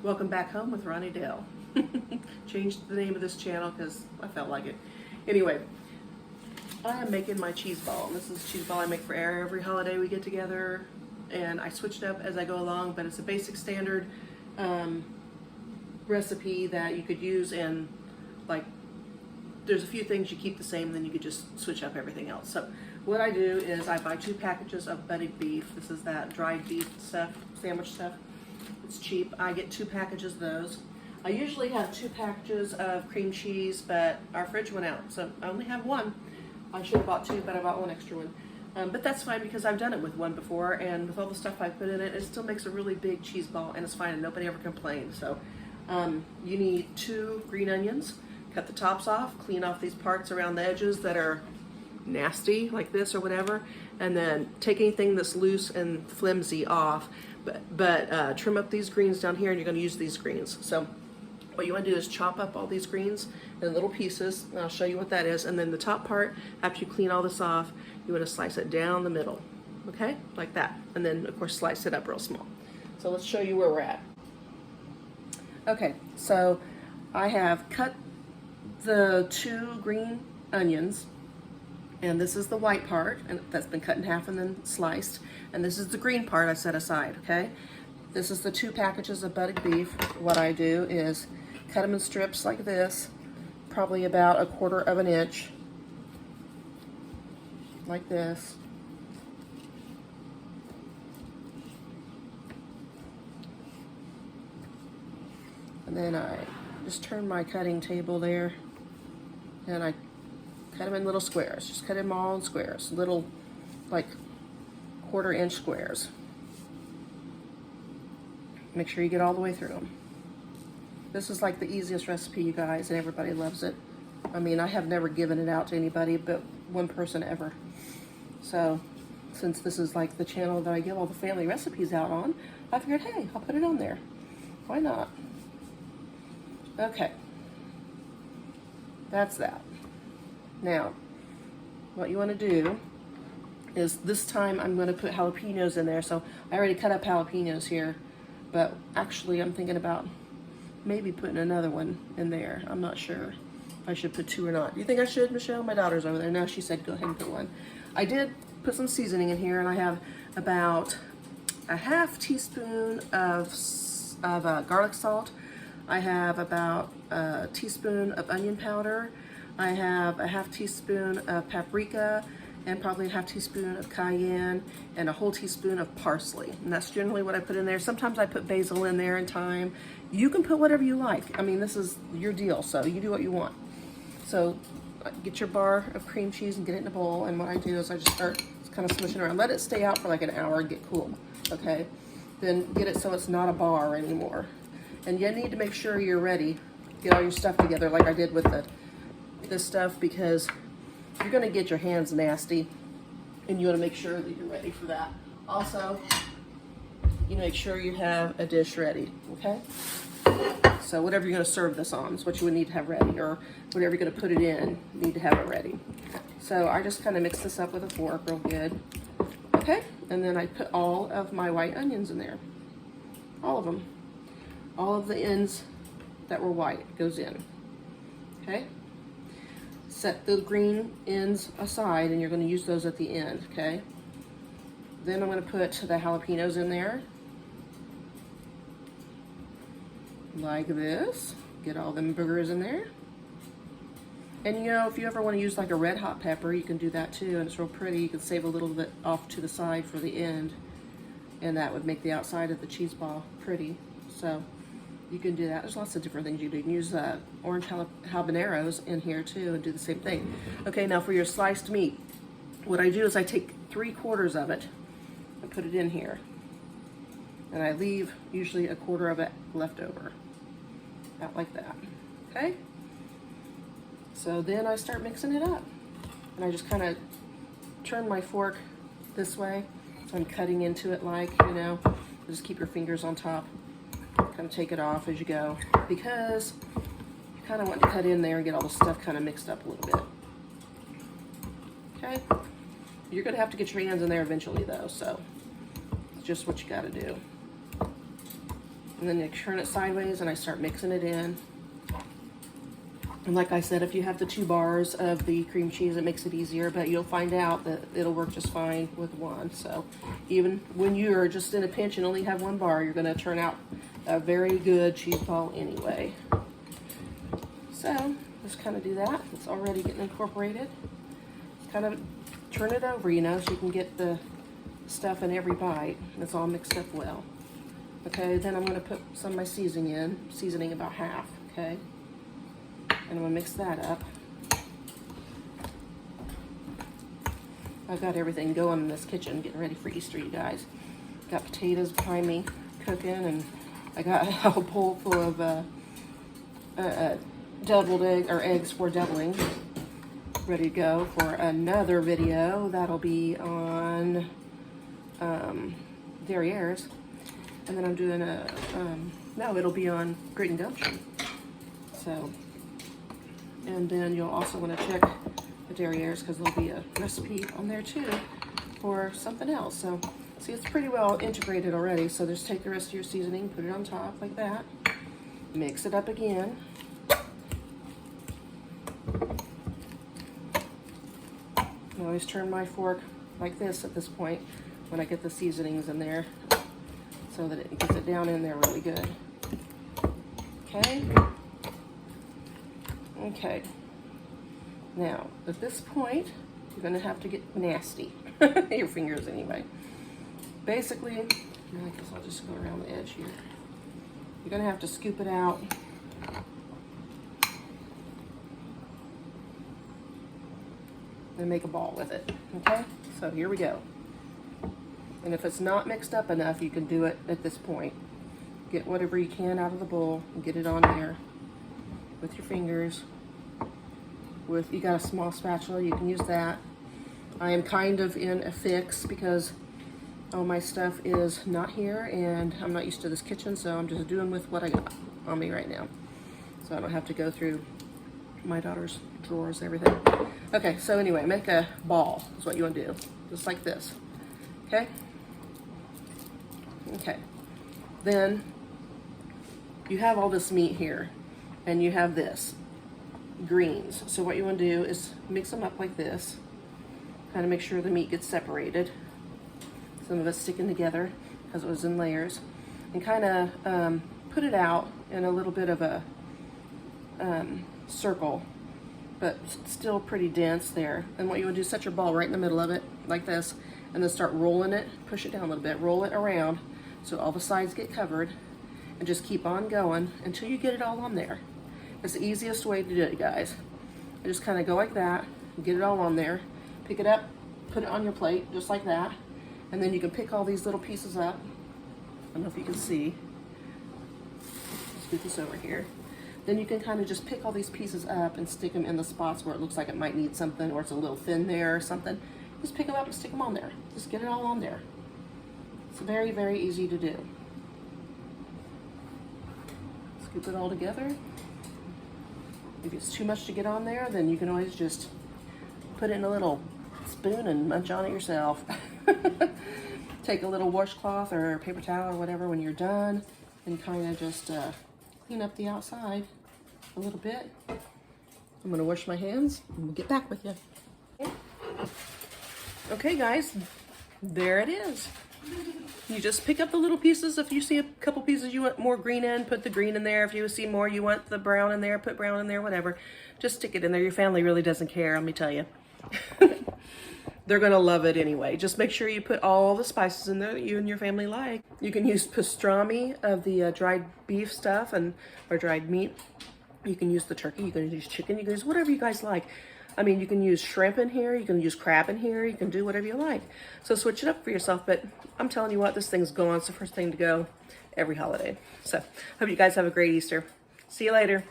Welcome back home with Ronnie Dale. Changed the name of this channel because I felt like it. Anyway, I am making my cheese ball. This is a cheese ball I make for every holiday we get together, and I switch it up as I go along, but it's a basic standard recipe that you could use, and like there's a few things you keep the same, then you could just switch up everything else. So what I do is I buy 2 packages of budded beef. This is that dried beef stuff, sandwich stuff. It's cheap. I get 2 packages of those. I usually have 2 packages of cream cheese, but our fridge went out, so I only have 1. I should have bought 2, but I bought 1 extra one. But that's fine because I've done it with 1 before, and with all the stuff I put in it, it still makes a really big cheese ball, and it's fine, and nobody ever complains. So you need 2 green onions. Cut the tops off, clean off these parts around the edges that are nasty, like this or whatever, and then take anything that's loose and flimsy off, but trim up these greens down here, and you're going to use these greens. So what you want to do is chop up all these greens in little pieces, and I'll show you what that is. And then the top part, after you clean all this off, you want to slice it down the middle, okay, like that, and then of course slice it up real small. So let's show you where we're at. Okay, so I have cut the 2 green onions, and this is the white part, and that's been cut in half and then sliced, and this is the green part I set aside. Okay, this is the 2 packages of budded beef. What I do is cut them in strips like this, probably about 1/4 inch, like this. And then I just turn my cutting table there, and I cut them in little squares. Just cut them all in squares, little like 1/4 inch squares. Make sure you get all the way through them. This is like the easiest recipe, you guys, and everybody loves it. I mean, I have never given it out to anybody but 1 person ever. So since this is like the channel that I give all the family recipes out on, I figured, hey, I'll put it on there. Why not? Okay, that's that. Now, what you want to do is, this time I'm going to put jalapenos in there. So I already cut up jalapenos here, but actually I'm thinking about maybe putting another one in there. I'm not sure if I should put 2 or not. Do you think I should, Michelle? My daughter's over there now. She said go ahead and put 1. I did put some seasoning in here, and I have about a 1/2 teaspoon of garlic salt. I have about a teaspoon of onion powder. I have a 1/2 teaspoon of paprika, and probably a 1/2 teaspoon of cayenne, and a whole teaspoon of parsley. And that's generally what I put in there. Sometimes I put basil in there and thyme. You can put whatever you like. I mean, this is your deal, so you do what you want. So get your bar of cream cheese and get it in a bowl, and what I do is I just start kind of smishing around. Let it stay out for like an hour and get cool, okay? Then get it so it's not a bar anymore. And you need to make sure you're ready. Get all your stuff together like I did with this stuff, because you're going to get your hands nasty, and you want to make sure that you're ready for that. Also, you make sure you have a dish ready, okay? So whatever you're going to serve this on is what you would need to have ready, or whatever you're going to put it in, you need to have it ready. So I just kind of mix this up with a fork real good, okay? And then I put all of my white onions in there, all of them. All of the ends that were white goes in, okay? Set the green ends aside, and you're going to use those at the end, okay? Then I'm going to put the jalapenos in there, like this. Get all them boogers in there. And you know, if you ever want to use like a red hot pepper, you can do that too, and it's real pretty. You can save a little bit off to the side for the end, and that would make the outside of the cheese ball pretty. So you can do that. There's lots of different things you do. You can use orange habaneros in here too and do the same thing. Okay, now for your sliced meat, what I do is I take 3/4 of it and put it in here. And I leave usually 1/4 of it left over. About like that, okay? So then I start mixing it up. And I just kind of turn my fork this way. So I'm cutting into it like, you know, just keep your fingers on top. Kind of take it off as you go, because you kind of want to cut in there and get all the stuff kind of mixed up a little bit. Okay? You're going to have to get your hands in there eventually though, so it's just what you got to do. And then you turn it sideways and I start mixing it in. And like I said, if you have the 2 bars of the cream cheese, it makes it easier, but you'll find out that it'll work just fine with 1. So even when you're just in a pinch and only have 1 bar, you're gonna turn out a very good cheese ball anyway. So just kind of do that. It's already getting incorporated. Just kind of turn it over, you know, so you can get the stuff in every bite. It's all mixed up well. Okay, then I'm gonna put some of my seasoning about half, okay? And I'm gonna mix that up. I've got everything going in this kitchen, getting ready for Easter, you guys. Got potatoes behind me cooking, and I got a whole bowl full of deviled eggs for doubling, ready to go for another video. That'll be on derrieres, and then I'm doing it'll be on grate and gumption. So. And then you'll also want to check the derrieres because there'll be a recipe on there too for something else. So see, it's pretty well integrated already. So just take the rest of your seasoning, put it on top like that, mix it up again. I always turn my fork like this at this point when I get the seasonings in there so that it gets it down in there really good. Okay. Okay, now at this point, you're gonna have to get nasty. Your fingers anyway. Basically, I guess I'll just go around the edge here. You're gonna have to scoop it out. And make a ball with it, okay? So here we go. And if it's not mixed up enough, you can do it at this point. Get whatever you can out of the bowl and get it on there with your fingers. You got a small spatula, you can use that. I am kind of in a fix because all my stuff is not here and I'm not used to this kitchen, so I'm just doing with what I got on me right now. So I don't have to go through my daughter's drawers and everything. Okay, so anyway, make a ball is what you want to do. Just like this, okay? Okay, then you have all this meat here and you have this. Greens. So what you want to do is mix them up like this, kind of make sure the meat gets separated. Some of it's sticking together because it was in layers, and kind of put it out in a little bit of a circle, but still pretty dense there. And what you want to do is set your ball right in the middle of it like this, and then start rolling it, push it down a little bit, roll it around so all the sides get covered, and just keep on going until you get it all on there. It's the easiest way to do it, guys. I just kind of go like that, get it all on there, pick it up, put it on your plate, just like that. And then you can pick all these little pieces up. I don't know if you can see. Let's move this over here. Then you can kind of just pick all these pieces up and stick them in the spots where it looks like it might need something, or it's a little thin there or something. Just pick them up and stick them on there. Just get it all on there. It's very, very easy to do. Scoop it all together. If it's too much to get on there, then you can always just put it in a little spoon and munch on it yourself. Take a little washcloth or paper towel or whatever when you're done, and kind of just clean up the outside a little bit. I'm gonna wash my hands and we'll get back with you. Okay guys, there it is. You just pick up the little pieces. If you see a couple pieces you want more green in, put the green in there. If you see more you want the brown in there, put brown in there, whatever. Just stick it in there. Your family really doesn't care, let me tell you. They're gonna love it anyway. Just make sure you put all the spices in there that you and your family like. You can use pastrami of the dried beef stuff or dried meat. You can use the turkey, you can use chicken, you can use whatever you guys like. I mean, you can use shrimp in here, you can use crab in here, you can do whatever you like. So switch it up for yourself, but I'm telling you what, this thing's going. It's the first thing to go every holiday. So hope you guys have a great Easter. See you later.